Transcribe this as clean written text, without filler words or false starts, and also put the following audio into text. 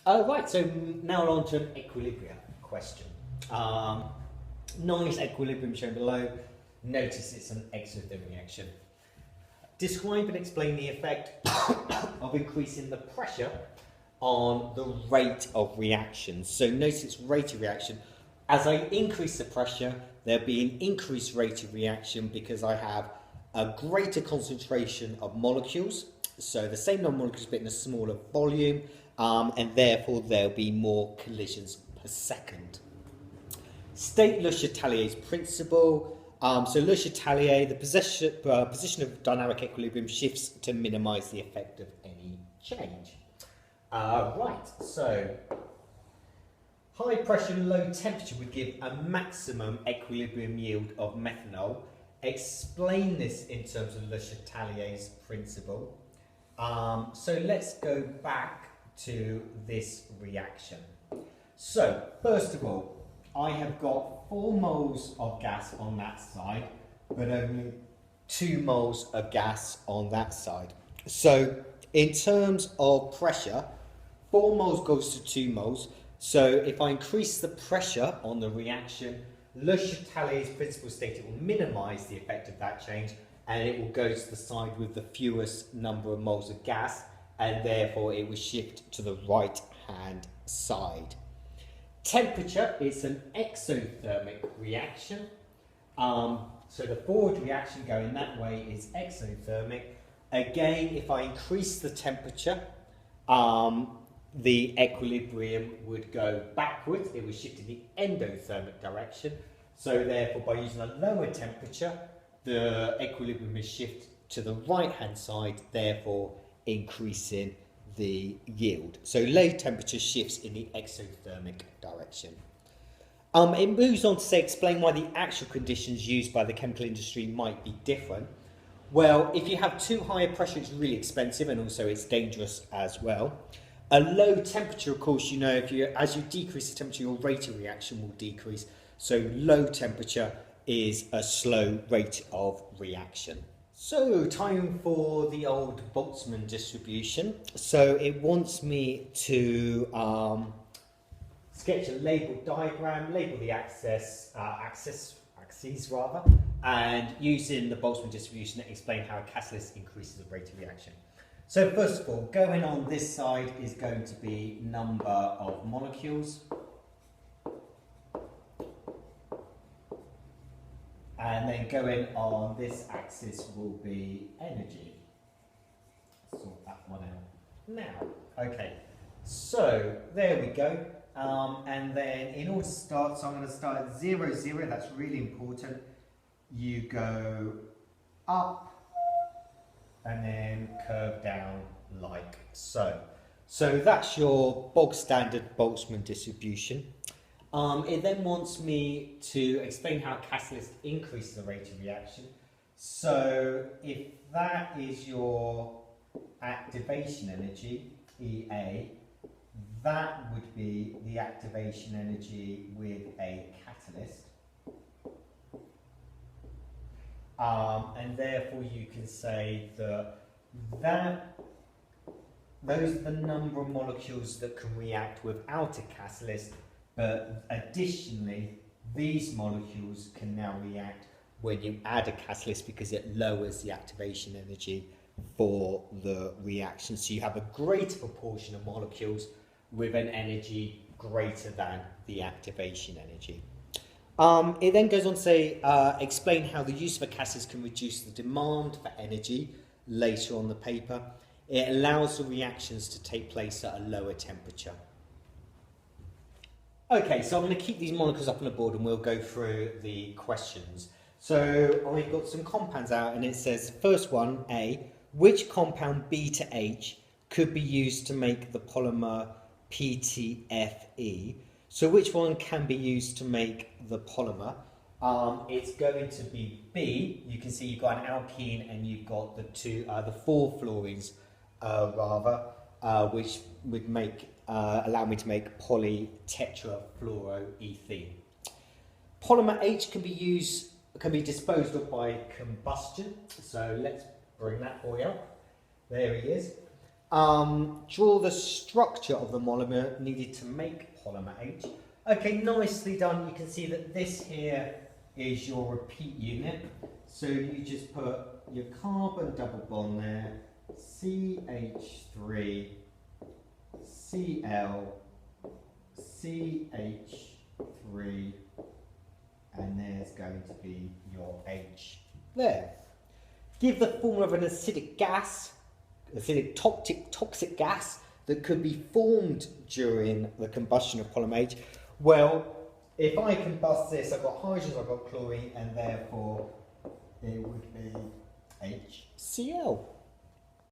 Right, so now on to an equilibrium question. Nice equilibrium shown below. Notice it's an exothermic reaction. Describe and explain the effect of increasing the pressure on the rate of reaction. So notice it's rate of reaction. As I increase the pressure, there'll be an increased rate of reaction because I have a greater concentration of molecules. So the same number of molecules but in a smaller volume, and therefore there'll be more collisions per second. State Le Chatelier's principle. So Le Chatelier, the position of dynamic equilibrium shifts to minimise the effect of any change. Right, so high pressure and low temperature would give a maximum equilibrium yield of methanol. Explain this in terms of Le Chatelier's principle. So let's go back to this reaction. So first of all, I have got 4 moles of gas on that side, but only 2 moles of gas on that side. So in terms of pressure, 4 moles goes to 2 moles. So if I increase the pressure on the reaction, Le Chatelier's principle states it will minimise the effect of that change, and it will go to the side with the fewest number of moles of gas, and therefore it will shift to the right hand side. Temperature is an exothermic reaction. So the forward reaction going that way is exothermic. Again, if I increase the temperature, the equilibrium would go backwards. It would shift in the endothermic direction. So therefore, by using a lower temperature, the equilibrium is shifted to the right hand side, therefore increasing the yield. So low temperature shifts in the exothermic direction. It moves on to say, explain why the actual conditions used by the chemical industry might be different. Well, if you have too high a pressure, it's really expensive, and also it's dangerous as well. A low temperature, of course, you know, as you decrease the temperature, your rate of reaction will decrease. So low temperature is a slow rate of reaction. So time for the old Boltzmann distribution. So it wants me to sketch a labeled diagram, label the axes rather, and using the Boltzmann distribution explain how a catalyst increases the rate of reaction. So first of all, going on this side is going to be number of molecules. And then going on this axis will be energy. Sort that one out now. Okay, so there we go. And then in order to start, so I'm going to start at 0, 0. That's really important. You go up and then curve down like so. So that's your bog standard Boltzmann distribution. It then wants me to explain how a catalyst increases the rate of reaction. So if that is your activation energy, EA, that would be the activation energy with a catalyst. And therefore you can say that those are the number of molecules that can react without a catalyst, but additionally these molecules can now react when you add a catalyst because it lowers the activation energy for the reaction. So you have a greater proportion of molecules with an energy greater than the activation energy. It then goes on to say, explain how the use of a catalyst can reduce the demand for energy later on the paper. It allows the reactions to take place at a lower temperature. Okay, so I'm going to keep these molecules up on the board and we'll go through the questions. So I've got some compounds out and it says, first one, A, which compound B to H could be used to make the polymer PTFE? So which one can be used to make the polymer? It's going to be B. You can see you've got an alkene and you've got the 4 fluorines which would make allow me to make polytetrafluoroethene. Polymer H can be disposed of by combustion. So let's bring that boy up. There he is. Draw the structure of the monomer needed to make polymer H. Okay, nicely done. You can see that this here is your repeat unit. So you just put your carbon double bond there, CH3, Cl, CH3, and there's going to be your H there. Give the formula of an acidic gas, acidic toxic gas that could be formed during the combustion of polymer H. Well, if I combust this, I've got hydrogens, I've got chlorine, and therefore it would be HCl.